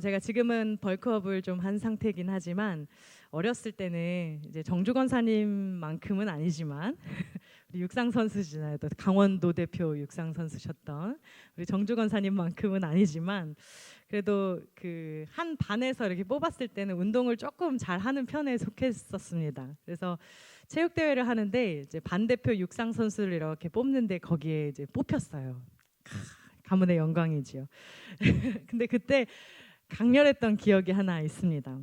제가 지금은 벌크업을 좀 한 상태이긴 하지만 어렸을 때는 이제 정주 권사님만큼은 아니지만 우리 육상 선수시잖아요. 또 강원도 대표 육상 선수셨던 우리 정주 권사님만큼은 아니지만 그래도 그 한 반에서 이렇게 뽑았을 때는 운동을 조금 잘하는 편에 속했었습니다. 그래서 체육 대회를 하는데 이제 반대표 육상 선수를 이렇게 뽑는데 거기에 이제 뽑혔어요. 가문의 영광이지요. 근데 그때 강렬했던 기억이 하나 있습니다.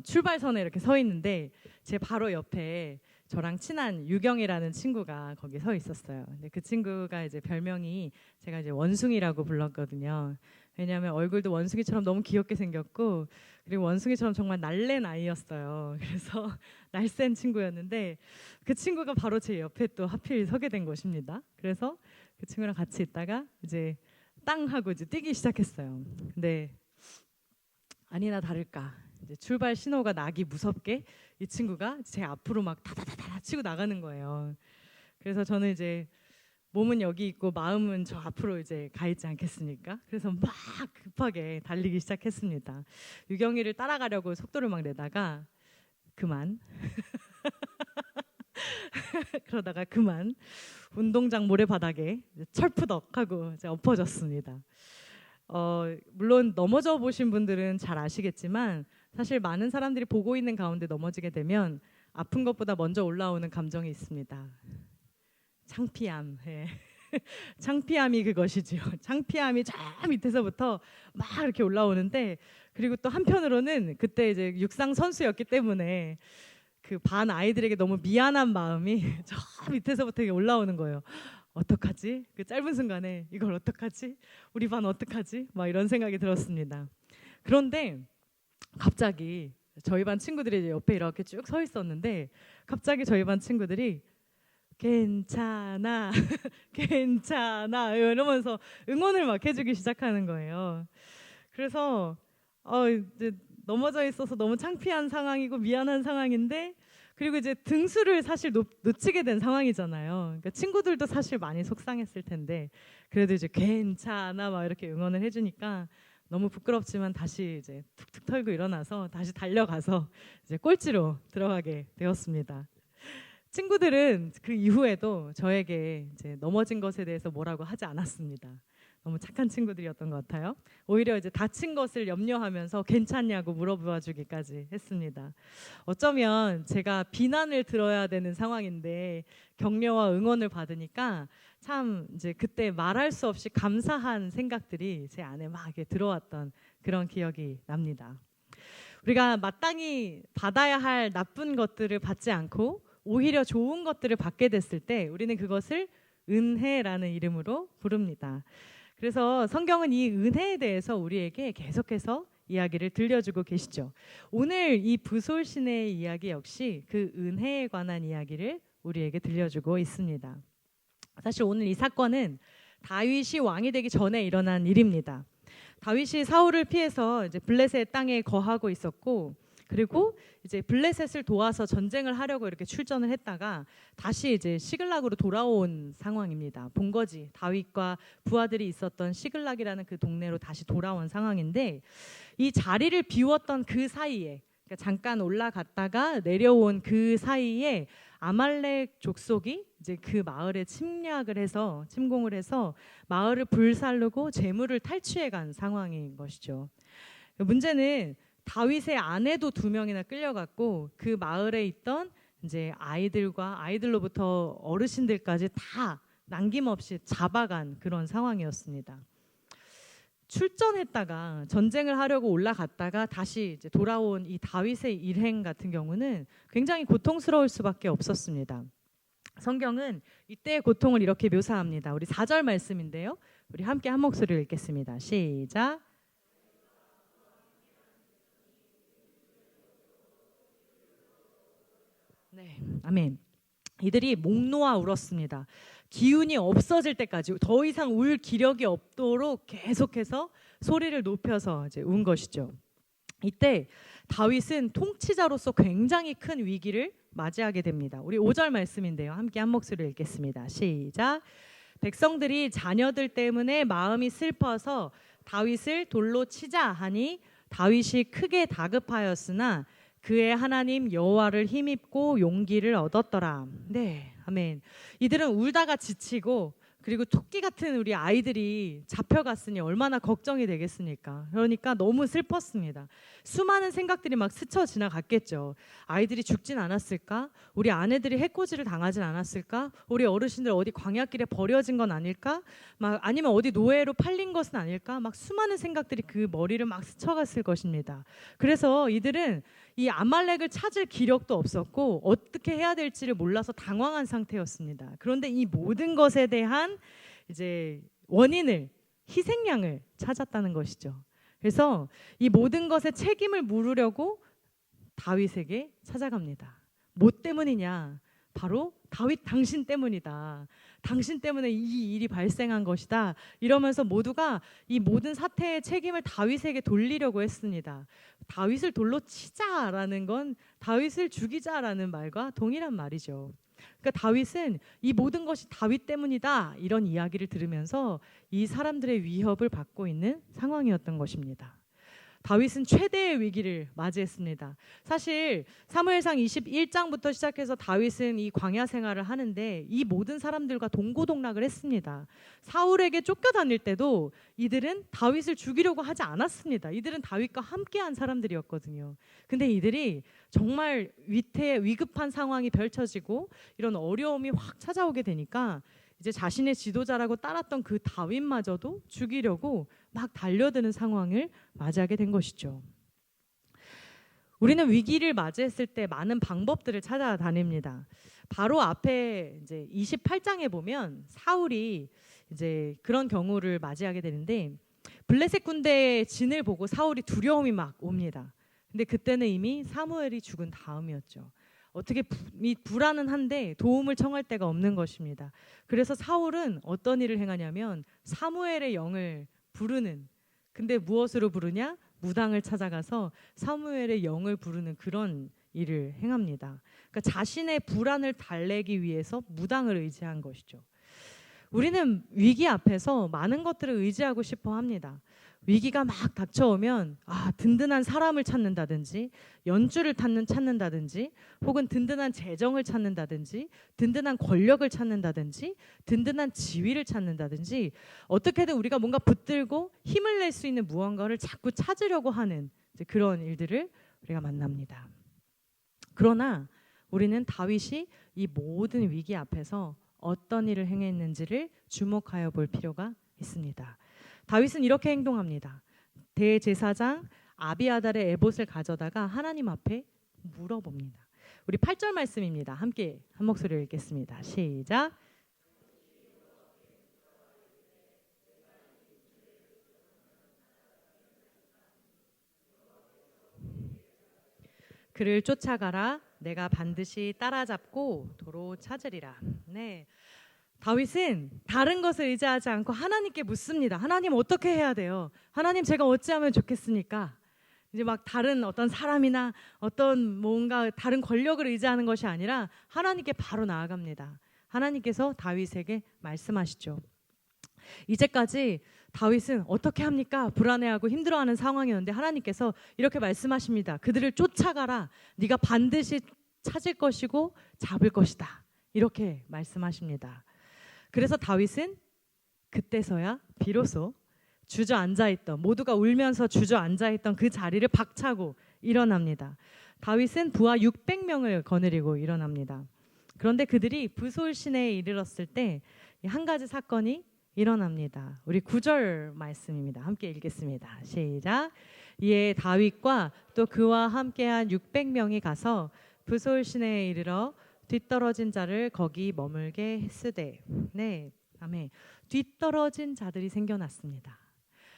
출발선에 이렇게 서 있는데 제 바로 옆에 저랑 친한 유경이라는 친구가 거기 서 있었어요. 근데 그 친구가 이제 별명이 제가 이제 원숭이라고 불렀거든요. 왜냐하면 얼굴도 원숭이처럼 너무 귀엽게 생겼고 그리고 원숭이처럼 정말 날랜 아이였어요. 그래서 날쌘 친구였는데 그 친구가 바로 제 옆에 또 하필 서게 된 것입니다. 그래서 그 친구랑 같이 있다가 이제 땅 하고 이제 뛰기 시작했어요. 근데 아니나 다를까 이제 출발 신호가 나기 무섭게 이 친구가 제 앞으로 막 다다다다 치고 나가는 거예요. 그래서 저는 이제 몸은 여기 있고 마음은 저 앞으로 이제 가 있지 않겠습니까? 그래서 막 급하게 달리기 시작했습니다. 유경이를 따라가려고 속도를 막 내다가 그만 그러다가 그만 운동장 모래바닥에 철푸덕하고 이제 엎어졌습니다. 물론 넘어져 보신 분들은 잘 아시겠지만 사실 많은 사람들이 보고 있는 가운데 넘어지게 되면 아픈 것보다 먼저 올라오는 감정이 있습니다. 창피함. 예. 창피함이 그것이지요. 창피함이 저 밑에서부터 막 이렇게 올라오는데 그리고 또 한편으로는 그때 이제 육상 선수였기 때문에 그 반 아이들에게 너무 미안한 마음이 저 밑에서부터 이렇게 올라오는 거예요. 어떡하지? 그 짧은 순간에 이걸 어떡하지? 우리 반 어떡하지? 막 이런 생각이 들었습니다. 그런데 갑자기 저희 반 친구들이 옆에 이렇게 쭉 서 있었는데 갑자기 저희 반 친구들이 괜찮아, 괜찮아 이러면서 응원을 막 해주기 시작하는 거예요. 그래서 이제 넘어져 있어서 너무 창피한 상황이고 미안한 상황인데 그리고 이제 등수를 사실 놓치게 된 상황이잖아요. 그러니까 친구들도 사실 많이 속상했을 텐데 그래도 이제 괜찮아 막 이렇게 응원을 해주니까 너무 부끄럽지만 다시 이제 툭툭 털고 일어나서 다시 달려가서 이제 꼴찌로 들어가게 되었습니다. 친구들은 그 이후에도 저에게 이제 넘어진 것에 대해서 뭐라고 하지 않았습니다. 너무 착한 친구들이었던 것 같아요. 오히려 이제 다친 것을 염려하면서 괜찮냐고 물어봐 주기까지 했습니다. 어쩌면 제가 비난을 들어야 되는 상황인데 격려와 응원을 받으니까 참 이제 그때 말할 수 없이 감사한 생각들이 제 안에 막 이렇게 들어왔던 그런 기억이 납니다. 우리가 마땅히 받아야 할 나쁜 것들을 받지 않고 오히려 좋은 것들을 받게 됐을 때 우리는 그것을 은혜라는 이름으로 부릅니다. 그래서 성경은 이 은혜에 대해서 우리에게 계속해서 이야기를 들려주고 계시죠. 오늘 이 부솔신의 이야기 역시 그 은혜에 관한 이야기를 우리에게 들려주고 있습니다. 사실 오늘 이 사건은 다윗이 왕이 되기 전에 일어난 일입니다. 다윗이 사울을 피해서 이제 블레셋 땅에 거하고 있었고 그리고 이제 블레셋을 도와서 전쟁을 하려고 이렇게 출전을 했다가 다시 이제 시글락으로 돌아온 상황입니다. 본거지 다윗과 부하들이 있었던 시글락이라는 그 동네로 다시 돌아온 상황인데 이 자리를 비웠던 그 사이에 그러니까 잠깐 올라갔다가 내려온 그 사이에 아말렉 족속이 이제 그 마을에 침공을 해서 마을을 불살르고 재물을 탈취해 간 상황인 것이죠. 문제는 다윗의 아내도 2명이나 끌려갔고 그 마을에 있던 이제 아이들로부터 어르신들까지 다 남김없이 잡아간 그런 상황이었습니다. 출전했다가 전쟁을 하려고 올라갔다가 다시 이제 돌아온 이 다윗의 일행 같은 경우는 굉장히 고통스러울 수밖에 없었습니다. 성경은 이때의 고통을 이렇게 묘사합니다. 우리 4절 말씀인데요. 우리 함께 한 목소리를 읽겠습니다. 시작. 네, 아멘. 이들이 목 놓아 울었습니다. 기운이 없어질 때까지 더 이상 울 기력이 없도록 계속해서 소리를 높여서 이제 운 것이죠. 이때 다윗은 통치자로서 굉장히 큰 위기를 맞이하게 됩니다. 우리 5절 말씀인데요. 함께 한 목소리를 읽겠습니다. 시작. 백성들이 자녀들 때문에 마음이 슬퍼서 다윗을 돌로 치자 하니 다윗이 크게 다급하였으나 그의 하나님 여호와를 힘입고 용기를 얻었더라. 네, 아멘. 이들은 울다가 지치고 그리고 토끼 같은 우리 아이들이 잡혀갔으니 얼마나 걱정이 되겠습니까? 그러니까 너무 슬펐습니다. 수많은 생각들이 막 스쳐 지나갔겠죠. 아이들이 죽진 않았을까? 우리 아내들이 해코지를 당하진 않았을까? 우리 어르신들 어디 광야길에 버려진 건 아닐까? 막 아니면 어디 노예로 팔린 것은 아닐까? 막 수많은 생각들이 그 머리를 막 스쳐갔을 것입니다. 그래서 이들은 이 아말렉을 찾을 기력도 없었고 어떻게 해야 될지를 몰라서 당황한 상태였습니다. 그런데 이 모든 것에 대한 이제 원인을, 희생양을 찾았다는 것이죠. 그래서 이 모든 것에 책임을 물으려고 다윗에게 찾아갑니다. 뭐 때문이냐? 바로 다윗 당신 때문이다. 당신 때문에 이 일이 발생한 것이다. 이러면서 모두가 이 모든 사태의 책임을 다윗에게 돌리려고 했습니다. 다윗을 돌로 치자라는 건 다윗을 죽이자라는 말과 동일한 말이죠. 그러니까 다윗은 이 모든 것이 다윗 때문이다. 이런 이야기를 들으면서 이 사람들의 위협을 받고 있는 상황이었던 것입니다. 다윗은 최대의 위기를 맞이했습니다. 사실 사무엘상 21장부터 시작해서 다윗은 이 광야 생활을 하는데 이 모든 사람들과 동고동락을 했습니다. 사울에게 쫓겨다닐 때도 이들은 다윗을 죽이려고 하지 않았습니다. 이들은 다윗과 함께한 사람들이었거든요. 근데 이들이 정말 위급한 상황이 펼쳐지고 이런 어려움이 확 찾아오게 되니까 이제 자신의 지도자라고 따랐던 그 다윗마저도 죽이려고 막 달려드는 상황을 맞이하게 된 것이죠. 우리는 위기를 맞이했을 때 많은 방법들을 찾아다닙니다. 바로 앞에 이제 28장에 보면 사울이 이제 그런 경우를 맞이하게 되는데 블레셋 군대의 진을 보고 사울이 두려움이 막 옵니다. 근데 그때는 이미 사무엘이 죽은 다음이었죠. 어떻게 이 불안은 한데 도움을 청할 데가 없는 것입니다. 그래서 사울은 어떤 일을 행하냐면 사무엘의 영을 부르는, 근데 무엇으로 부르냐? 무당을 찾아가서 사무엘의 영을 부르는 그런 일을 행합니다. 그러니까 자신의 불안을 달래기 위해서 무당을 의지한 것이죠. 우리는 위기 앞에서 많은 것들을 의지하고 싶어 합니다. 위기가 막 닥쳐오면 든든한 사람을 찾는다든지 연주를 찾는다든지 혹은 든든한 재정을 찾는다든지 든든한 권력을 찾는다든지 든든한 지위를 찾는다든지 어떻게든 우리가 뭔가 붙들고 힘을 낼 수 있는 무언가를 자꾸 찾으려고 하는 그런 일들을 우리가 만납니다. 그러나 우리는 다윗이 이 모든 위기 앞에서 어떤 일을 행했는지를 주목하여 볼 필요가 있습니다. 다윗은 이렇게 행동합니다. 대제사장 아비아달의 에봇을 가져다가 하나님 앞에 물어봅니다. 우리 8절 말씀입니다. 함께 한 목소리로 읽겠습니다. 시작. 그를 쫓아가라. 내가 반드시 따라잡고 도로 찾으리라. 네. 다윗은 다른 것을 의지하지 않고 하나님께 묻습니다. 하나님 어떻게 해야 돼요? 하나님 제가 어찌하면 좋겠습니까? 이제 막 다른 어떤 사람이나 어떤 뭔가 다른 권력을 의지하는 것이 아니라 하나님께 바로 나아갑니다. 하나님께서 다윗에게 말씀하시죠. 이제까지 다윗은 어떻게 합니까? 불안해하고 힘들어하는 상황이었는데 하나님께서 이렇게 말씀하십니다. 그들을 쫓아가라. 네가 반드시 찾을 것이고 잡을 것이다. 이렇게 말씀하십니다. 그래서 다윗은 그때서야 비로소 주저앉아있던, 모두가 울면서 주저앉아있던 그 자리를 박차고 일어납니다. 다윗은 부하 600명을 거느리고 일어납니다. 그런데 그들이 부솔 시내에 이르렀을 때 한 가지 사건이 일어납니다. 우리 9절 말씀입니다. 함께 읽겠습니다. 시작. 이에 다윗과 또 그와 함께한 600명이 가서 부솔 시내에 이르러 뒤떨어진 자를 거기 머물게 했으되. 네, 아멘. 뒤떨어진 자들이 생겨났습니다.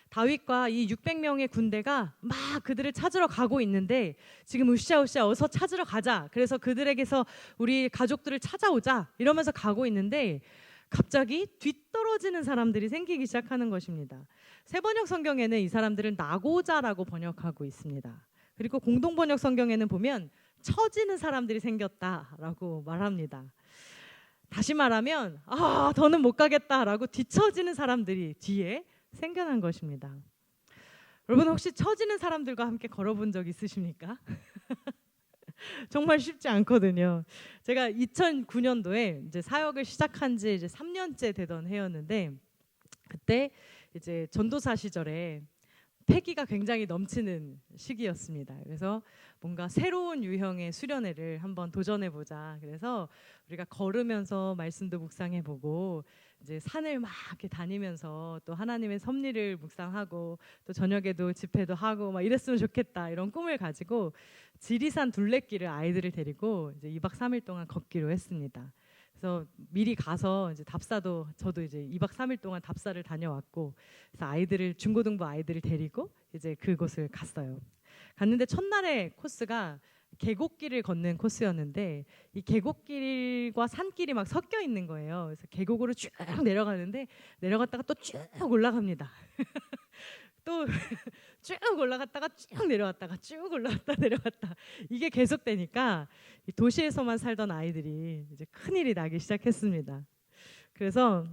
다윗과 이 600명의 군대가 막 그들을 찾으러 가고 있는데 지금 으쌰으쌰 어서 찾으러 가자. 그래서 그들에게서 우리 가족들을 찾아오자 이러면서 가고 있는데 갑자기 뒤떨어지는 사람들이 생기기 시작하는 것입니다. 새번역 성경에는 이 사람들을 나고자라고 번역하고 있습니다. 그리고 공동번역 성경에는 보면 처지는 사람들이 생겼다라고 말합니다. 다시 말하면 더는 못 가겠다라고 뒤처지는 사람들이 뒤에 생겨난 것입니다. 여러분 혹시 처지는 사람들과 함께 걸어본 적 있으십니까? 정말 쉽지 않거든요. 제가 2009년도에 이제 사역을 시작한 지 이제 3년째 되던 해였는데 그때 이제 전도사 시절에 패기가 굉장히 넘치는 시기였습니다. 그래서 뭔가 새로운 유형의 수련회를 한번 도전해 보자. 그래서 우리가 걸으면서 말씀도 묵상해 보고 이제 산을 막 이렇게 다니면서 또 하나님의 섭리를 묵상하고 또 저녁에도 집회도 하고 막 이랬으면 좋겠다. 이런 꿈을 가지고 지리산 둘레길을 아이들을 데리고 이제 2박 3일 동안 걷기로 했습니다. 그래서 미리 가서 이제 답사도 저도 이제 2박 3일 동안 답사를 다녀왔고 그래서 아이들을 중고등부 아이들을 데리고 이제 그곳을 갔어요. 갔는데 첫날에 코스가 계곡길을 걷는 코스였는데 이 계곡길과 산길이 막 섞여 있는 거예요. 그래서 계곡으로 쭉 내려가는데 내려갔다가 또 쭉 올라갑니다. 또 쭉 올라갔다가 쭉 내려왔다가 쭉 올라갔다 내려왔다 이게 계속되니까 이 도시에서만 살던 아이들이 이제 큰일이 나기 시작했습니다. 그래서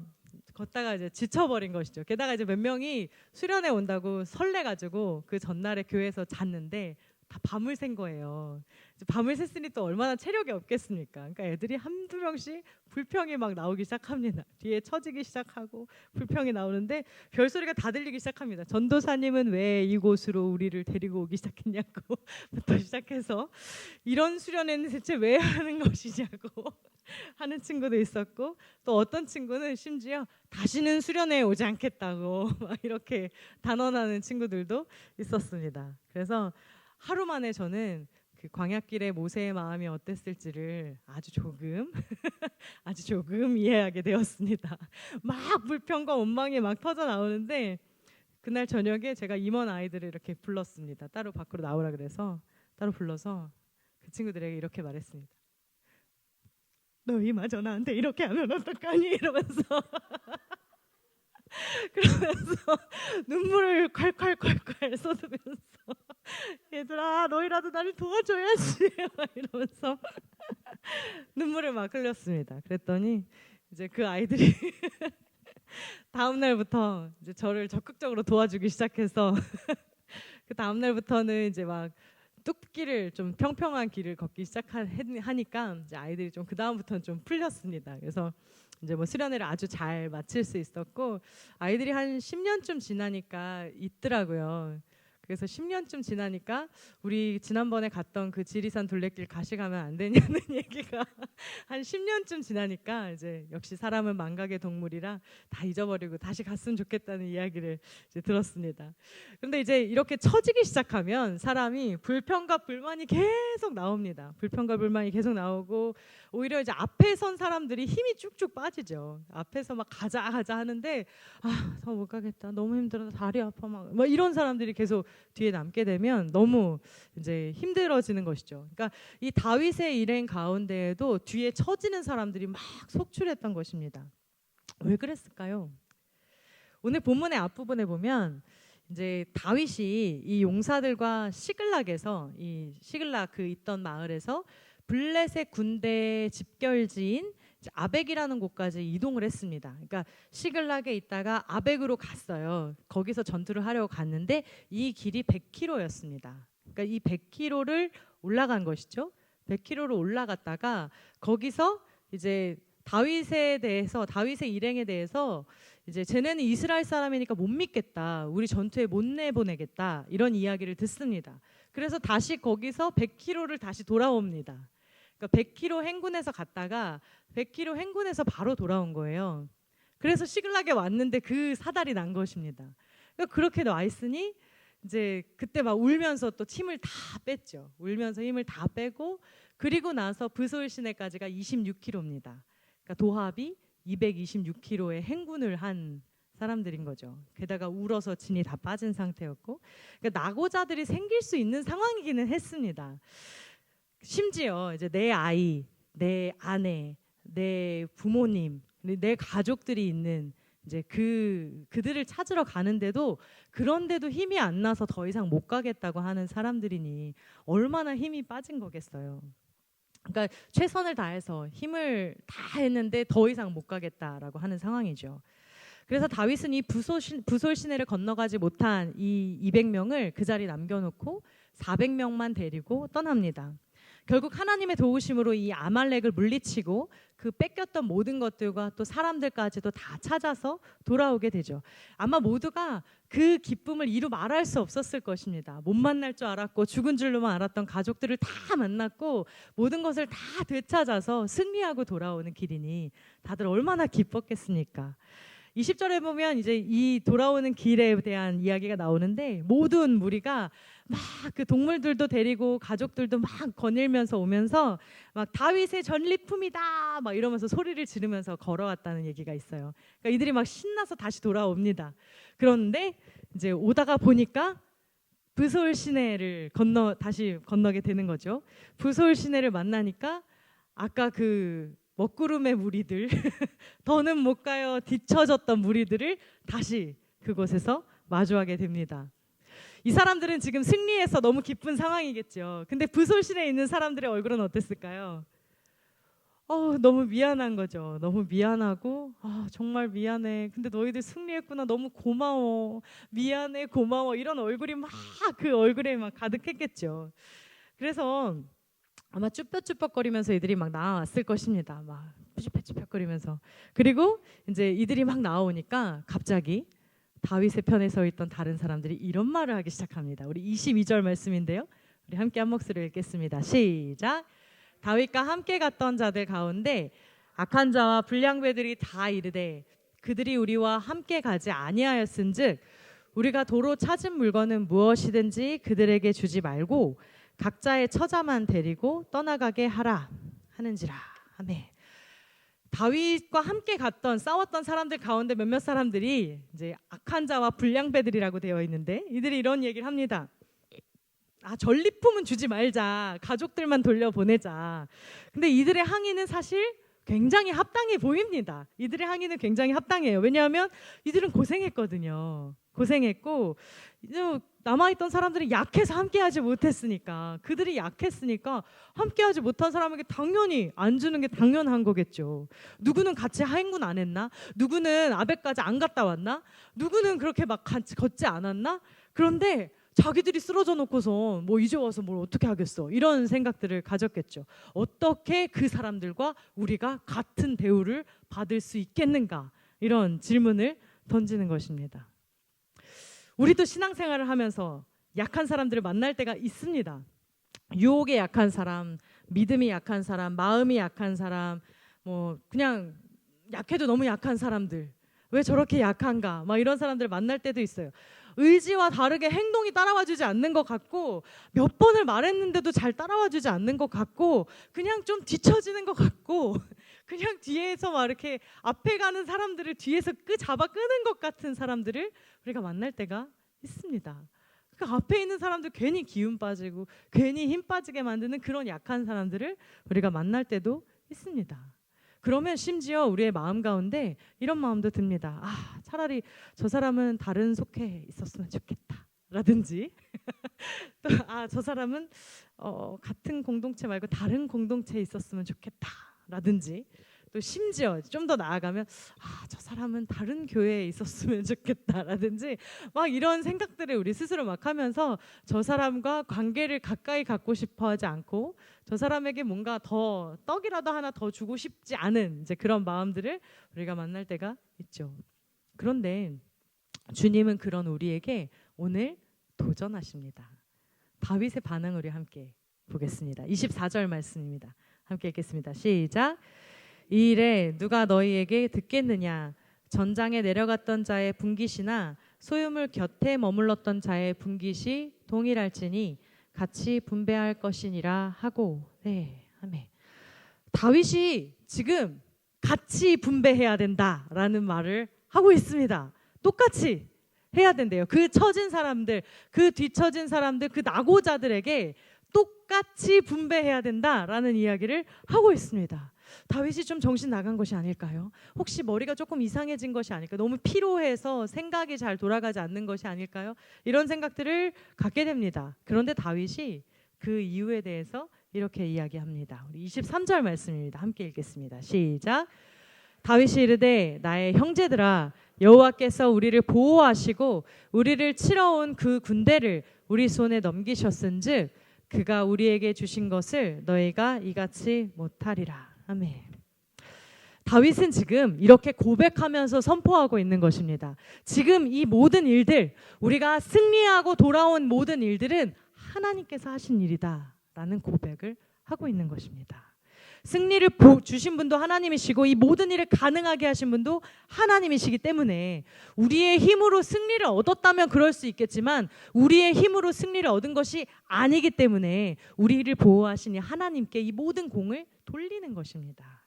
걷다가 이제 지쳐버린 것이죠. 게다가 이제 몇 명이 수련회 온다고 설레가지고 그 전날에 교회에서 잤는데 다 밤을 샌 거예요. 밤을 샜으니 또 얼마나 체력이 없겠습니까? 그러니까 애들이 한두 명씩 불평이 막 나오기 시작합니다. 뒤에 처지기 시작하고 불평이 나오는데 별소리가 다 들리기 시작합니다. 전도사님은 왜 이곳으로 우리를 데리고 오기 시작했냐고 부터 시작해서 이런 수련회는 대체 왜 하는 것이냐고 하는 친구도 있었고 또 어떤 친구는 심지어 다시는 수련회에 오지 않겠다고 막 이렇게 단언하는 친구들도 있었습니다. 그래서 하루 만에 저는 그 광야길의 모세의 마음이 어땠을지를 아주 조금 아주 조금 이해하게 되었습니다. 막 불평과 원망이 막 터져 나오는데 그날 저녁에 제가 임원 아이들을 이렇게 불렀습니다. 따로 밖으로 나오라 그래서 따로 불러서 그 친구들에게 이렇게 말했습니다. 너희마저 나한테 이렇게 하면 어떡하니? 이러면서 그러면서 눈물을 콸콸콸콸 쏟으면서 얘들아 너희라도 나를 도와줘야지 이러면서 눈물을 막 흘렸습니다. 그랬더니 이제 그 아이들이 다음 날부터 이제 저를 적극적으로 도와주기 시작해서 그 다음 날부터는 이제 막 뚝길을 좀 평평한 길을 걷기 시작하니까 이제 아이들이 좀 그 다음부터는 좀 풀렸습니다. 그래서 이제 뭐 수련회를 아주 잘 마칠 수 있었고 아이들이 한 10년쯤 지나니까 있더라고요. 그래서 10년쯤 지나니까 우리 지난번에 갔던 그 지리산 둘레길 다시 가면 안 되냐는 얘기가 한 10년쯤 지나니까 이제 역시 사람은 망각의 동물이라 다 잊어버리고 다시 갔으면 좋겠다는 이야기를 이제 들었습니다. 그런데 이제 이렇게 처지기 시작하면 사람이 불평과 불만이 계속 나옵니다. 불평과 불만이 계속 나오고 오히려 이제 앞에 선 사람들이 힘이 쭉쭉 빠지죠. 앞에서 막 가자 하는데 더 못 가겠다. 너무 힘들어. 다리 아파. 막 이런 사람들이 계속 뒤에 남게 되면 너무 이제 힘들어지는 것이죠. 그러니까 이 다윗의 일행 가운데에도 뒤에 처지는 사람들이 막 속출했던 것입니다. 왜 그랬을까요? 오늘 본문의 앞부분에 보면 이제 다윗이 이 용사들과 시글락에서 이 시글락 그 있던 마을에서 블레셋 군대 집결지인 아벡이라는 곳까지 이동을 했습니다. 그러니까 시글락에 있다가 아벡으로 갔어요. 거기서 전투를 하려고 갔는데 이 길이 100km였습니다. 그러니까 이 100km를 올라간 것이죠. 100km를 올라갔다가 거기서 이제 다윗의 일행에 대해서 이제 쟤네는 이스라엘 사람이니까 못 믿겠다. 우리 전투에 못 내보내겠다. 이런 이야기를 듣습니다. 그래서 다시 거기서 100km를 다시 돌아옵니다. 그러니까 100km 행군해서 갔다가 100km 행군해서 바로 돌아온 거예요. 그래서 시글락에 왔는데 그 사달이 난 것입니다. 그러니까 그렇게 와 있으니 이제 그때 막 울면서 또 힘을 다 뺐죠. 울면서 힘을 다 빼고 그리고 나서 브솔 시내까지가 26km입니다. 그러니까 도합이 226km의 행군을 한 사람들인 거죠. 게다가 울어서 진이 다 빠진 상태였고 그러니까 낙오자들이 생길 수 있는 상황이기는 했습니다. 심지어 이제 내 아이, 내 아내, 내 부모님, 내 가족들이 있는 이제 그들을 찾으러 가는데도 그런데도 힘이 안 나서 더 이상 못 가겠다고 하는 사람들이니 얼마나 힘이 빠진 거겠어요. 그러니까 최선을 다해서 힘을 다 했는데 더 이상 못 가겠다라고 하는 상황이죠. 그래서 다윗은 이 부솔 시내를 건너가지 못한 이 200명을 그 자리에 남겨놓고 400명만 데리고 떠납니다. 결국 하나님의 도우심으로 이 아말렉을 물리치고 그 뺏겼던 모든 것들과 또 사람들까지도 다 찾아서 돌아오게 되죠. 아마 모두가 그 기쁨을 이루 말할 수 없었을 것입니다. 못 만날 줄 알았고 죽은 줄로만 알았던 가족들을 다 만났고 모든 것을 다 되찾아서 승리하고 돌아오는 길이니 다들 얼마나 기뻤겠습니까? 20절에 보면 이제 이 돌아오는 길에 대한 이야기가 나오는데 모든 무리가 막 그 동물들도 데리고 가족들도 막 거닐면서 오면서 막 다윗의 전리품이다 막 이러면서 소리를 지르면서 걸어왔다는 얘기가 있어요. 그러니까 이들이 막 신나서 다시 돌아옵니다. 그런데 이제 오다가 보니까 부솔 시내를 다시 건너게 되는 거죠. 부솔 시내를 만나니까 아까 그 먹구름의 무리들 더는 못 가요 뒤처졌던 무리들을 다시 그곳에서 마주하게 됩니다. 이 사람들은 지금 승리해서 너무 기쁜 상황이겠죠. 근데 부솔 시내에 있는 사람들의 얼굴은 어땠을까요? 너무 미안한 거죠. 너무 미안하고 정말 미안해. 근데 너희들 승리했구나. 너무 고마워. 미안해 고마워. 이런 얼굴이 막 그 얼굴에 막 가득했겠죠. 그래서 아마 쭈뼛쭈뼛거리면서 이들이 막 나왔을 것입니다. 막 쭈뼛쭈뼛거리면서. 그리고 이제 이들이 막 나오니까 갑자기 다윗의 편에 서 있던 다른 사람들이 이런 말을 하기 시작합니다. 우리 22절 말씀인데요. 우리 함께 한 목소리를 읽겠습니다. 시작. 다윗과 함께 갔던 자들 가운데 악한 자와 불량배들이 다 이르되 그들이 우리와 함께 가지 아니하였은즉 우리가 도로 찾은 물건은 무엇이든지 그들에게 주지 말고 각자의 처자만 데리고 떠나가게 하라 하는지라. 아멘. 다윗과 함께 갔던 싸웠던 사람들 가운데 몇몇 사람들이 이제 악한 자와 불량배들이라고 되어 있는데 이들이 이런 얘기를 합니다. 전리품은 주지 말자. 가족들만 돌려보내자. 근데 이들의 항의는 사실 굉장히 합당해 보입니다. 이들의 항의는 굉장히 합당해요. 왜냐하면 이들은 고생했거든요. 고생했고 남아있던 사람들이 약해서 함께하지 못했으니까 그들이 약했으니까 함께하지 못한 사람에게 당연히 안 주는 게 당연한 거겠죠. 누구는 같이 행군 안 했나? 누구는 아베까지 안 갔다 왔나? 누구는 그렇게 막 같이 걷지 않았나? 그런데 자기들이 쓰러져 놓고서 뭐 이제 와서 뭘 어떻게 하겠어 이런 생각들을 가졌겠죠. 어떻게 그 사람들과 우리가 같은 대우를 받을 수 있겠는가 이런 질문을 던지는 것입니다. 우리도 신앙생활을 하면서 약한 사람들을 만날 때가 있습니다. 유혹에 약한 사람, 믿음이 약한 사람, 마음이 약한 사람, 뭐 그냥 약해도 너무 약한 사람들, 왜 저렇게 약한가 막 이런 사람들을 만날 때도 있어요. 의지와 다르게 행동이 따라와주지 않는 것 같고 몇 번을 말했는데도 잘 따라와주지 않는 것 같고 그냥 좀 뒤처지는 것 같고 그냥 뒤에서 막 이렇게 앞에 가는 사람들을 뒤에서 잡아 끄는 것 같은 사람들을 우리가 만날 때가 있습니다. 그 앞에 있는 사람들 괜히 기운 빠지고 괜히 힘 빠지게 만드는 그런 약한 사람들을 우리가 만날 때도 있습니다. 그러면 심지어 우리의 마음 가운데 이런 마음도 듭니다. 차라리 저 사람은 다른 속해 있었으면 좋겠다 라든지 또 저 사람은 같은 공동체 말고 다른 공동체에 있었으면 좋겠다 라든지 또 심지어 좀 더 나아가면 저 사람은 다른 교회에 있었으면 좋겠다라든지 막 이런 생각들을 우리 스스로 막 하면서 저 사람과 관계를 가까이 갖고 싶어 하지 않고 저 사람에게 뭔가 더 떡이라도 하나 더 주고 싶지 않은 이제 그런 마음들을 우리가 만날 때가 있죠. 그런데 주님은 그런 우리에게 오늘 도전하십니다. 다윗의 반응을 우리 함께 보겠습니다. 24절 말씀입니다. 함께 읽겠습니다. 시작. 이 일에 누가 너희에게 듣겠느냐? 전장에 내려갔던 자의 분깃이나 소유물 곁에 머물렀던 자의 분깃이 동일할지니 같이 분배할 것이니라 하고. 네, 아멘. 다윗이 지금 같이 분배해야 된다라는 말을 하고 있습니다. 똑같이 해야 된대요. 그 처진 사람들, 그 뒤처진 사람들, 그 낙오자들에게 똑같이 분배해야 된다라는 이야기를 하고 있습니다. 다윗이 좀 정신 나간 것이 아닐까요? 혹시 머리가 조금 이상해진 것이 아닐까요? 너무 피로해서 생각이 잘 돌아가지 않는 것이 아닐까요? 이런 생각들을 갖게 됩니다. 그런데 다윗이 그 이유에 대해서 이렇게 이야기합니다. 우리 23절 말씀입니다. 함께 읽겠습니다. 시작. 다윗이 이르되 나의 형제들아 여호와께서 우리를 보호하시고 우리를 치러 온 그 군대를 우리 손에 넘기셨은즉 그가 우리에게 주신 것을 너희가 이같이 못하리라. 아멘. 다윗은 지금 이렇게 고백하면서 선포하고 있는 것입니다. 지금 이 모든 일들, 우리가 승리하고 돌아온 모든 일들은 하나님께서 하신 일이다 라는 고백을 하고 있는 것입니다. 승리를 주신 분도 하나님이시고 이 모든 일을 가능하게 하신 분도 하나님이시기 때문에 우리의 힘으로 승리를 얻었다면 그럴 수 있겠지만 우리의 힘으로 승리를 얻은 것이 아니기 때문에 우리를 보호하시니 하나님께 이 모든 공을 돌리는 것입니다.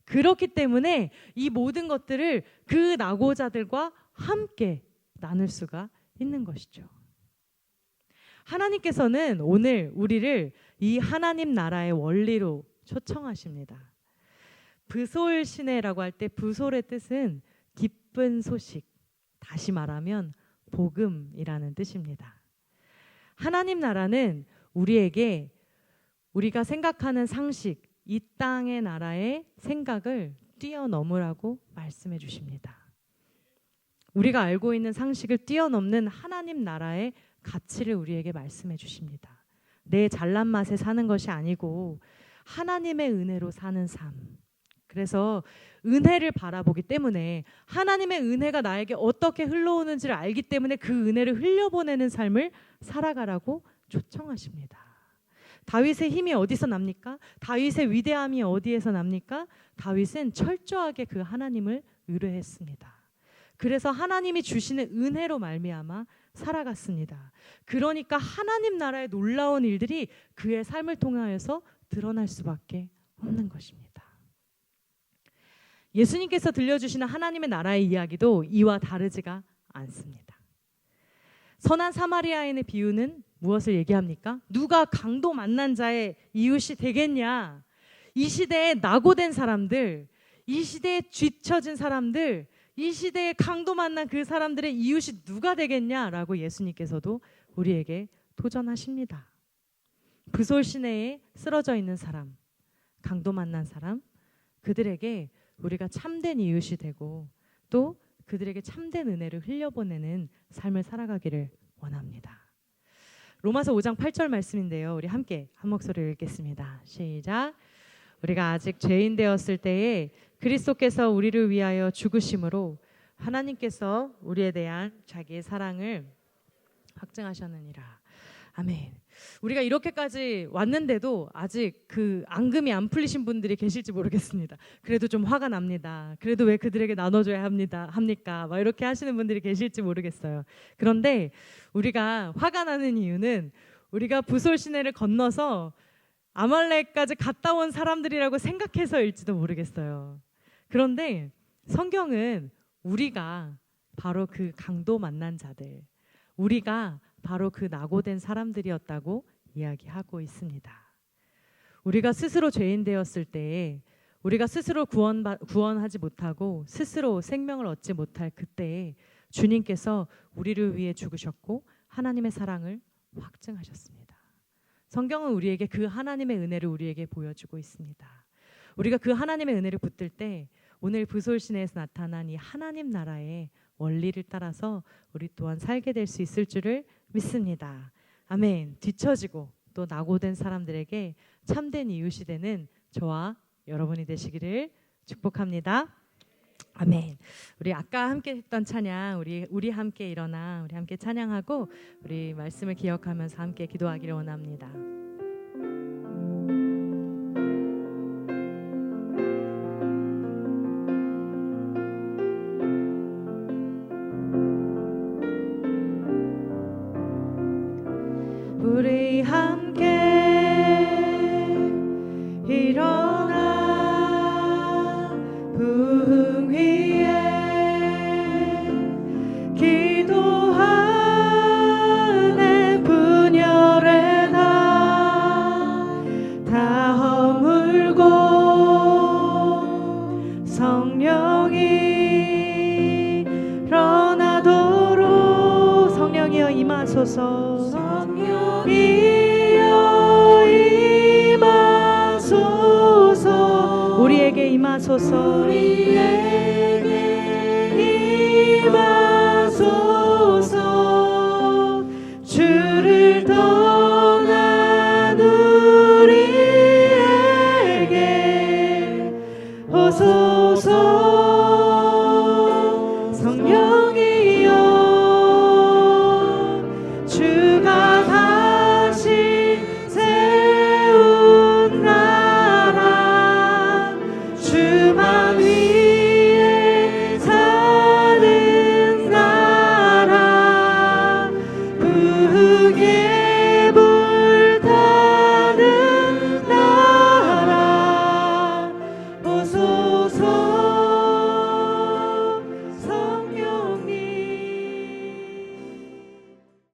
그렇기 때문에 이 모든 것들을 그 낙오자들과 함께 나눌 수가 있는 것이죠. 하나님께서는 오늘 우리를 이 하나님 나라의 원리로 초청하십니다. 브솔 시내라고 할 때 브솔의 뜻은 기쁜 소식, 다시 말하면 복음이라는 뜻입니다. 하나님 나라는 우리에게 우리가 생각하는 상식, 이 땅의 나라의 생각을 뛰어넘으라고 말씀해 주십니다. 우리가 알고 있는 상식을 뛰어넘는 하나님 나라의 가치를 우리에게 말씀해 주십니다. 내 잘난 맛에 사는 것이 아니고 하나님의 은혜로 사는 삶. 그래서 은혜를 바라보기 때문에 하나님의 은혜가 나에게 어떻게 흘러오는지를 알기 때문에 그 은혜를 흘려보내는 삶을 살아가라고 초청하십니다. 다윗의 힘이 어디서 납니까? 다윗의 위대함이 어디에서 납니까? 다윗은 철저하게 그 하나님을 의뢰했습니다. 그래서 하나님이 주시는 은혜로 말미암아 살아갔습니다. 그러니까 하나님 나라의 놀라운 일들이 그의 삶을 통하여서 드러날 수밖에 없는 것입니다. 예수님께서 들려주시는 하나님의 나라의 이야기도 이와 다르지가 않습니다. 선한 사마리아인의 비유는 무엇을 얘기합니까? 누가 강도 만난 자의 이웃이 되겠냐? 이 시대에 낙오된 사람들, 이 시대에 뒤처진 사람들, 이 시대에 강도 만난 그 사람들의 이웃이 누가 되겠냐라고 예수님께서도 우리에게 도전하십니다. 브솔 시내에 쓰러져 있는 사람, 강도 만난 사람, 그들에게 우리가 참된 이웃이 되고 또 그들에게 참된 은혜를 흘려보내는 삶을 살아가기를 원합니다. 로마서 5장 8절 말씀인데요. 우리 함께 한 목소리를 읽겠습니다. 시작. 우리가 아직 죄인 되었을 때에 그리스도께서 우리를 위하여 죽으심으로 하나님께서 우리에 대한 자기의 사랑을 확증하셨느니라. 아멘. 우리가 이렇게까지 왔는데도 아직 그 앙금이 안 풀리신 분들이 계실지 모르겠습니다. 그래도 좀 화가 납니다. 그래도 왜 그들에게 나눠줘야 합니까? 막 이렇게 하시는 분들이 계실지 모르겠어요. 그런데 우리가 화가 나는 이유는 우리가 부솔 시내를 건너서 아말렉까지 갔다 온 사람들이라고 생각해서일지도 모르겠어요. 그런데 성경은 우리가 바로 그 강도 만난 자들, 우리가 바로 그 낙오된 사람들이었다고 이야기하고 있습니다. 우리가 스스로 죄인 되었을 때에 우리가 스스로 구원하지 못하고 스스로 생명을 얻지 못할 그때에 주님께서 우리를 위해 죽으셨고 하나님의 사랑을 확증하셨습니다. 성경은 우리에게 그 하나님의 은혜를 우리에게 보여주고 있습니다. 우리가 그 하나님의 은혜를 붙들 때 오늘 부솔 시내에서 나타난 이 하나님 나라의 원리를 따라서 우리 또한 살게 될 수 있을 줄을 믿습니다. 아멘. 뒤처지고 또 낙오된 사람들에게 참된 이웃이 되는 저와 여러분이 되시기를 축복합니다. 아멘. 우리 아까 함께 했던 찬양, 우리 함께 일어나, 우리 함께 찬양하고 우리 말씀을 기억하면서 함께 기도하기를 원합니다. 우리 함께 일어나 부흥 위에 기도하네 분열에 다 허물고 성령이 일어나도록 성령이여 임하소서 우리에게 임하소서